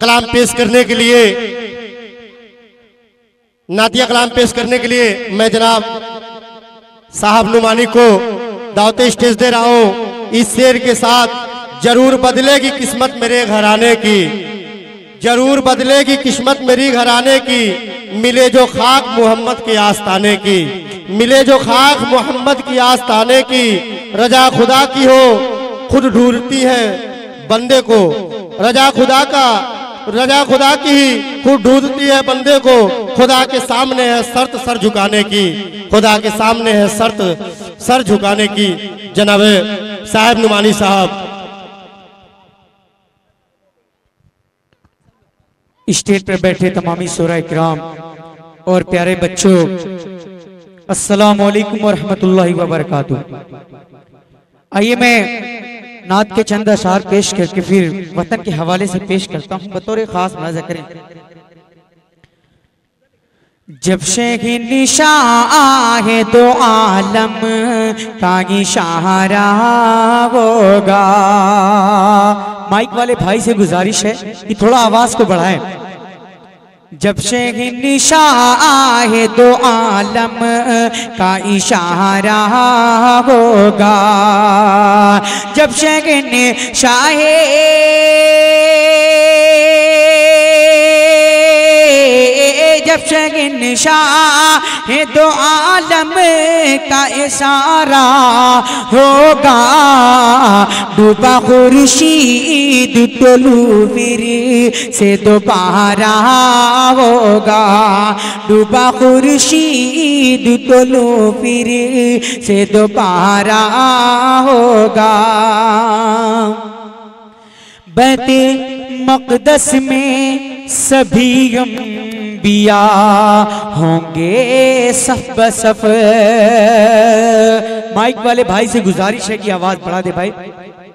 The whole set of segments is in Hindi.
कलाम पेश करने के लिए, नातिया कलाम पेश करने के लिए मैं जनाब साहब नुमानी को दावत स्टेज दे रहा हूं इस शेर के साथ। जरूर बदलेगी किस्मत मेरे घराने की, जरूर बदलेगी किस्मत मेरी घराने की, मिले जो खाक मोहम्मद के आस्ताने की, मिले जो खाक मोहम्मद की आस्ताने की। रजा खुदा की हो खुद ढूंढती है बंदे को, रजा खुदा की ही खुद ढूंढती है बंदे को। खुदा के सामने है शर्त सर झुकाने की, खुदा के सामने है शर्त सर झुकाने की। जनाब साहब नुमानी साहब। स्टेज पर बैठे तमामी शोरा किराम और प्यारे बच्चों, अस्सलाम वालेकुम व रहमतुल्लाहि व बरकातुहू। आइए मैं नात के चंद अशार पेश करके फिर वतन के हवाले से पेश करता हूँ, बतौर खास मुलाजा करें। जब शेख निशान है तो आलम का इशारा होगा। माइक वाले भाई से गुजारिश है कि थोड़ा आवाज को बढ़ाएं। जब शेख निशान है तो आलम का इशारा होगा। जब शेख निशान जब शेख निशान है तो आलम का इशारा होगा। डूबा खुर्शीद टोलू फिर से दोबारा होगा। डूबा खुर्शीद टोलू फिर से दोबारा होगा। बैते मक़दस में सभी अंबिया होंगे सफ बसफ। माइक वाले भाई से गुजारिश है कि आवाज बढ़ा दे भाई,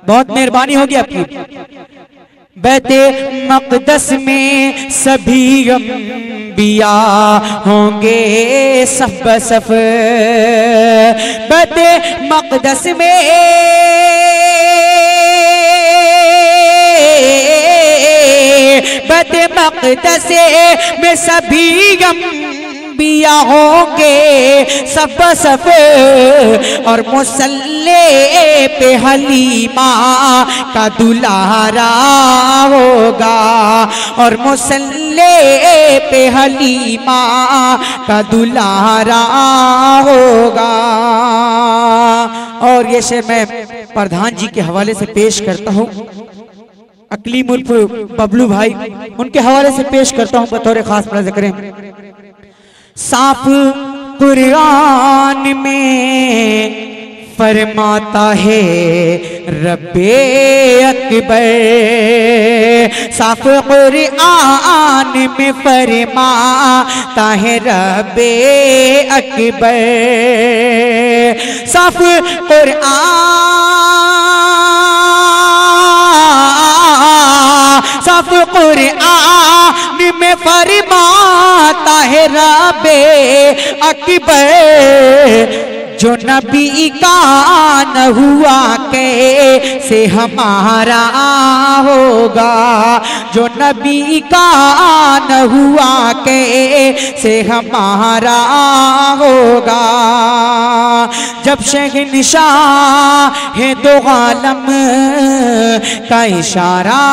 बहुत मेहरबानी होगी आपकी। बैते मक़दस में सभी अंबिया होंगे सफ बसफ। बैते मक़दस में बैते मक़दस में सभी अंबिया होंगे सब सफ। और मुसल्ले पे हलीमा का दुलारा होगा। और मुसल्ले पे हलीमा का दुलारा होगा। और ये शेर मैं प्रधान जी के हवाले से पेश करता हूँ, अकलीम उर्फ बबलू भाई, उनके हवाले से पेश करता हूं, बतौर खास मुलाजा करें। साफ कुरान में फरमाता है रब्बे अकबर। साफ कुरान में फरमाता है रब्बे अकबर। साफ साफ कुरान में फरमाता है रब्बे अकबर। जो नबी का न हुआ कैसे हमारा होगा। जो नबी का न हुआ कैसे हमारा होगा। जब शेख निशान है तो आलम का इशारा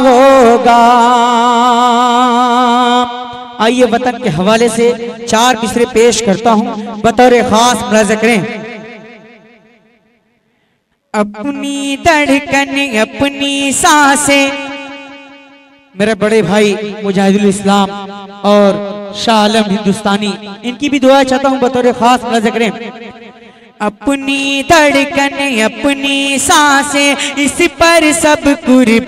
होगा। आइए वतन के हवाले से चार मिसरे पेश करता हूं, बतौर खास मुलाजा करें। अपनी धड़कन अपनी सांसें, मेरे बड़े भाई मुजाहिदुल इस्लाम और शाह आलम हिंदुस्तानी, इनकी भी दुआ चाहता हूं, बतौर खास मुलाजा करें। अपनी धड़कन अपनी सांसें इस पर सब कुर्बान।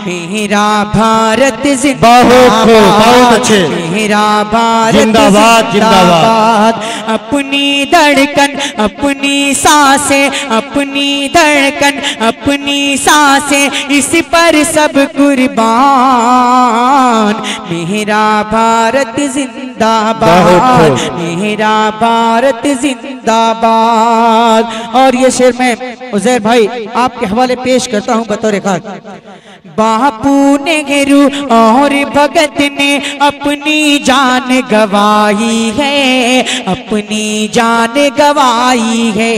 मेरा भारत जिंदाबाद, मेरा भारत जिंदाबाद जिंदाबाद। अपनी धड़कन अपनी सांसें, अपनी धड़कन अपनी सांसें इस पर सब कुर्बान। मेरा भारत जिंदाबाद, मेरा भारत जिंदाबाद। और ये शेर मैं उजैर भाई आपके हवाले पेश करता हूं, बतौर खास। बापू ने गुरु और भगत ने अपनी जान गवाई है, अपनी जान गवाई है।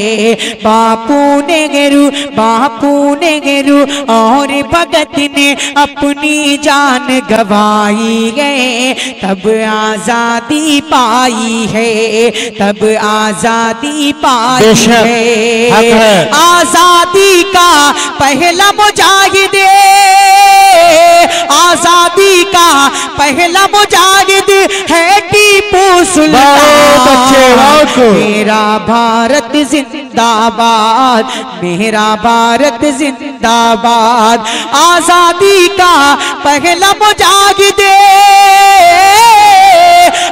बापू ने गुरु और भगत ने अपनी जान गवाई है, तब आजादी पाई है, तब आजादी पाई है। आजादी का पहला मुजाहिद, आजादी का पहला मुजाहिद है टीपू सुल्तान। मेरा भारत जिंदाबाद, मेरा भारत जिंदाबाद। आजादी का पहला मुजाहिद,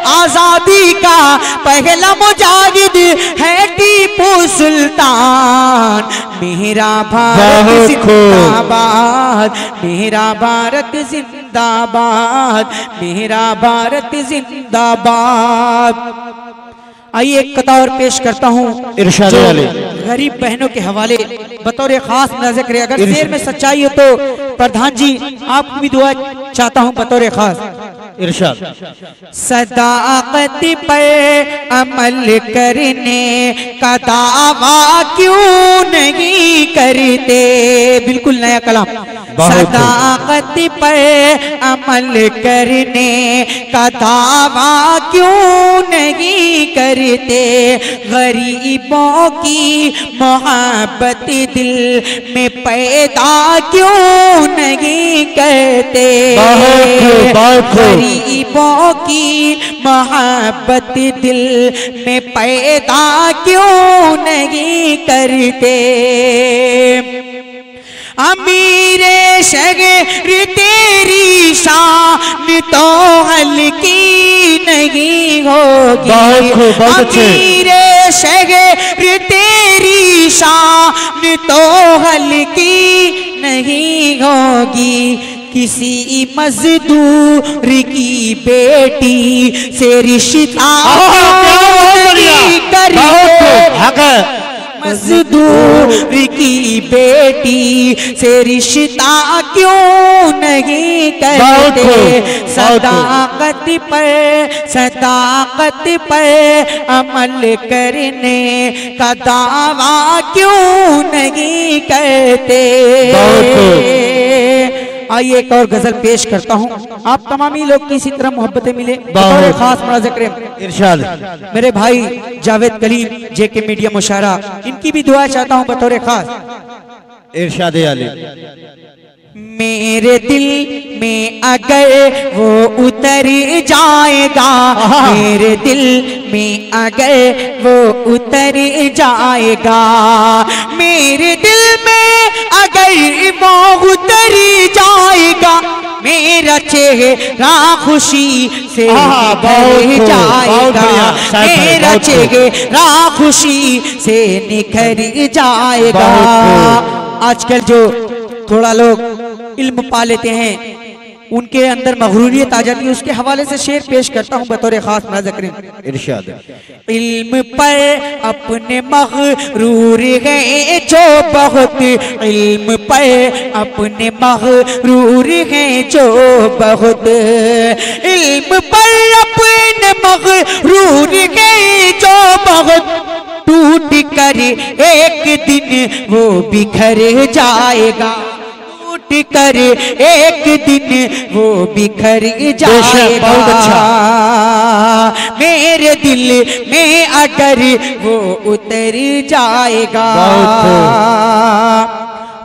आजादी का पहला मुजाहिद है टीपू सुल्तान। मेरा भारत जिंदाबाद, मेरा भारत जिंदाबाद, मेरा भारत जिंदाबाद। आइए एक कथा और पेश करता हूँ गरीब बहनों के हवाले बतौर खास नज़र। अगर शेर में सच्चाई हो तो प्रधान जी आपकी भी दुआ चाहता हूँ बतौर खास। इरशाद। सदाकत पर अमल करने का दावा क्यों नहीं करते। बिल्कुल नया कलाम। सदाकत पर अमल करने का दावा क्यों नहीं करते। गरीबों की मोहब्बत दिल में पैदा क्यों नहीं करते। गरीबों की मोहब्बत दिल में पैदा क्यों नहीं करते। अमीरे शहर तेरी शान तो हल्की नहीं होगी। अमीरे शहर तेरी शान तो हल्की नहीं होगी। किसी मजदूर की बेटी से रिश्ता नहीं करते। मजदूर की बेटी से रिश्ता क्यों नहीं करते। सदाकत पर अमल करने का दावा क्यों नहीं करते। आइए एक और गजल पेश करता हूँ। आप तमामी लोग की इसी तरह मोहब्बतें मिले और खास इरशाद। मेरे भाई जावेद कलीम जेके मीडिया मुशारा, इनकी भी दुआ चाहता हूँ बतौर खास। इरशाद आली। मेरे दिल में अगर वो उतर जाएगा, मेरे दिल में अगर वो उतर जाएगा, मेरे दिल में अगर वो उतर जाएगा, मेरा चेहरा खुशी से निखर जाएगा, मेरा चेहरा खुशी से निखर जाएगा। आजकल जो थोड़ा लोग इल्म पा लेते हैं उनके अंदर मगरूरियत आ जाती है, उसके हवाले से शेर पेश करता हूँ बतौर खास नाज़रीन। इरशाद। इल्म पर अपने मगरूर हैं जो बहुत, इल्म पर अपने मगरूर हैं जो बहुत, इल्म पर अपने मगरूर हैं जो बहुत, टूट कर एक दिन वो बिखर जाएगा, टूट कर एक दिन वो बिखर जाएगा। मेरे दिल में अगर वो उतर जाएगा,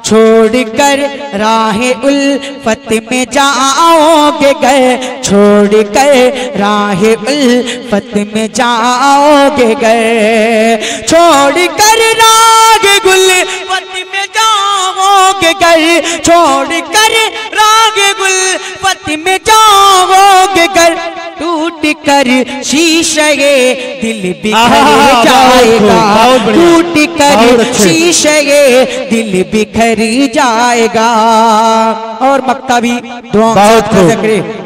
छोड़कर राहे उल्फत में जाओगे गए, छोड़कर राहे उल्फत में जाओगे गए, छोड़कर राहे गुल्फत में जाओगे गए, छोड़कर राहे गुल्फत में जाओगे गए, टूट कर शीशे दिल बिखर जाएगा, टूट कर शीशे दिल बिखर जाएगा। और मक्ता भी दुआ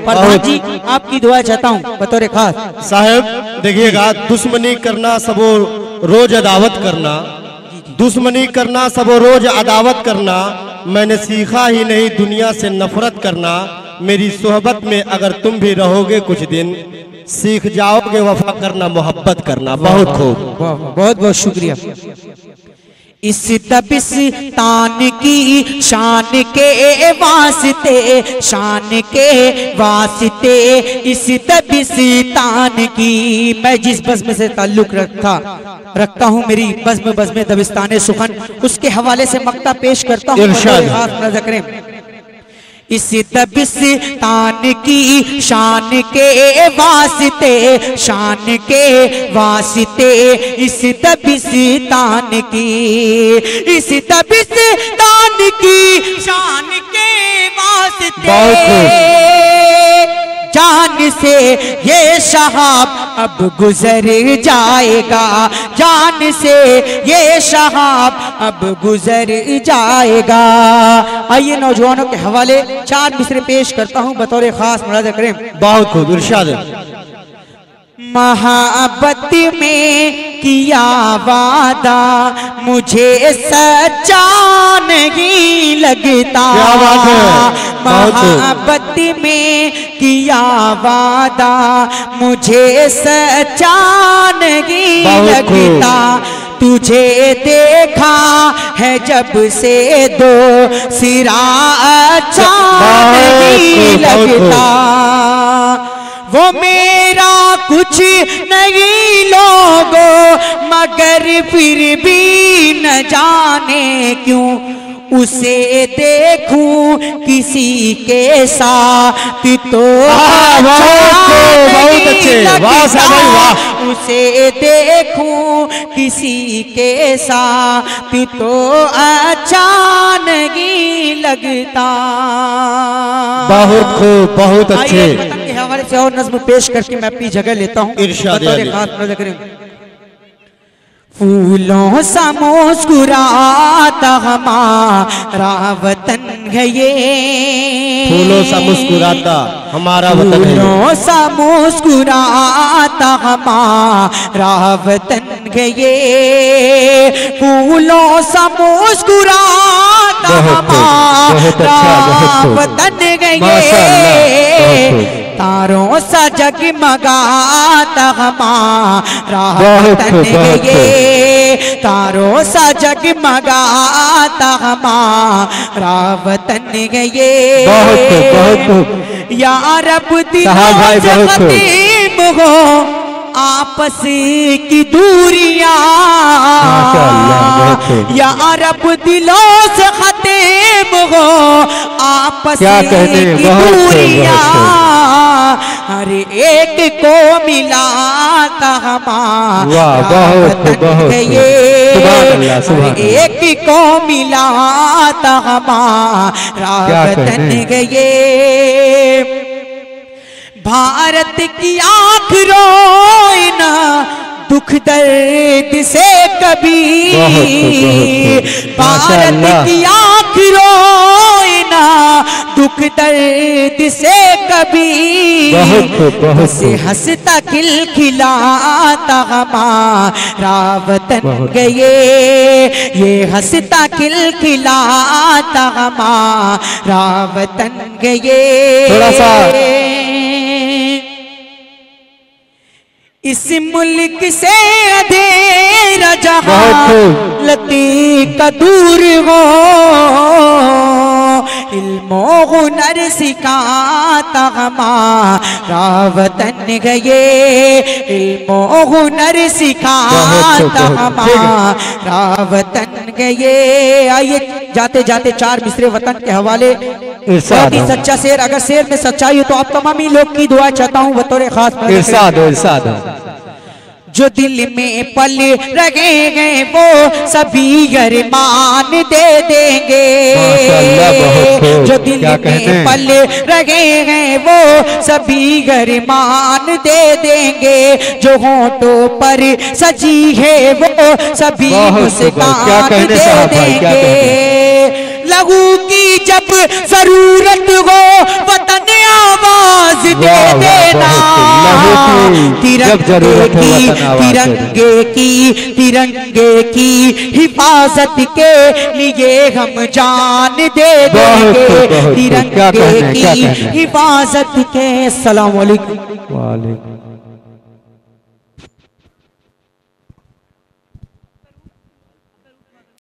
प्रधान जी आपकी दुआ चाहता हूँ बतौर खास। साहब देखिएगा, दुश्मनी करना सबो रोज अदावत करना, दुश्मनी करना सबो रोज अदावत करना, मैंने सीखा ही नहीं दुनिया से नफरत करना। मेरी सोहबत में अगर तुम भी रहोगे कुछ दिन, सीख जाओगे वफा करना, मोहब्बत करना। बहुत खूब, बहुत बहुत शुक्रिया। इस दबिस्तान की शान के वास्ते, शान के वास्ते, इस दबिस्तान की मैं जिस बज़्म से ताल्लुक रखता हूँ, मेरी बज़्म दबिस्तान सुखन, उसके हवाले से मक्ता पेश करता हूँ। इस दबिस्तान की शान के वास्ते, शान के वास्ते, इस दबिस्तान की, इस दबिस्तान की शान के वास्ते, जान से ये शहाब अब गुजर जाएगा, जान से ये शहाब अब गुजर जाएगा। आइए नौजवानों के हवाले 4 मिसरे पेश करता हूं बतौर खास मुलाज़ा करें। बहुत खूब, इरशाद। मोहब्बत में किया वादा मुझे सच्चा नहीं लगता, मोहब्बत में किया वादा मुझे सच्चा नहीं लगता, तुझे देखा है जब से दो सिरा अच्छा नहीं लगता, वो मेरा कुछ नहीं लोगों मगर फिर भी न जाने क्यों उसे देखूं किसी के साथ तो बहुत अच्छे, वाह, उसे देखूं किसी के साथ तो अच्छा नहीं लगता। बहुत खूब, बहुत अच्छे। के हवाले से और नज़्म पेश करके मैं अपनी जगह लेता हूँ। फूलों सा मुस्कुराता हमारा वतन है ये, फूलों सा मुस्कुराता हमारा वतन है, फूलों सा मुस्कुराता हमारा वतन है ये, फूलों सा मुस्कुराता हमारा वतन है ये, तारों सा जगमगाता हमारा वतन है ये, तारों सा जगमगाता हमारा वतन है ये। या रब दिलों से खत्म हो आपस की दूरियां, या रब दिलों से खत्म हो आपस की दूरियां, हर एक को मिलाता हमारा वतन है ये, हर एक को मिलाता हमारा वतन है ये। भारत की आँख रोए ना दुख दर्द से कभी, भारत की आँख रोए ना दुख दर्द से कभी, से हंसता खिलखिलाता हमारा वतन गए, ये हंसता खिलखिलाता हमारा वतन गए। थोड़ा सा इस मुल्क से अंधेरा जहां लती का दूर हो, इल्मो हुनर सिखाता हमारा वतन गए, इल्मो हुनर सिखाता हमारा वतन गए। आइए जाते जाते 4 मिसरे वतन के हवाले। बहुत ही सच्चा शेर, अगर शेर में सच्चाई हो तो आप तमामी लोग की दुआ चाहता हूँ बतौर खास। इरशाद। जो दिल में पल रहे गए वो सभी अरमान दे देंगे, जो दिल में पल रहे हैं वो सभी अरमान दे देंगे, जो होठों पर सजी है वो सभी मुस्कान दे देंगे। लहू की जब जरूरत हो वतन आवाज दे देना, तिरंगे की हिफाजत के लिए हम जान दे देंगे, तिरंगे की हिफाजत के। अस्सलाम वालेकुम।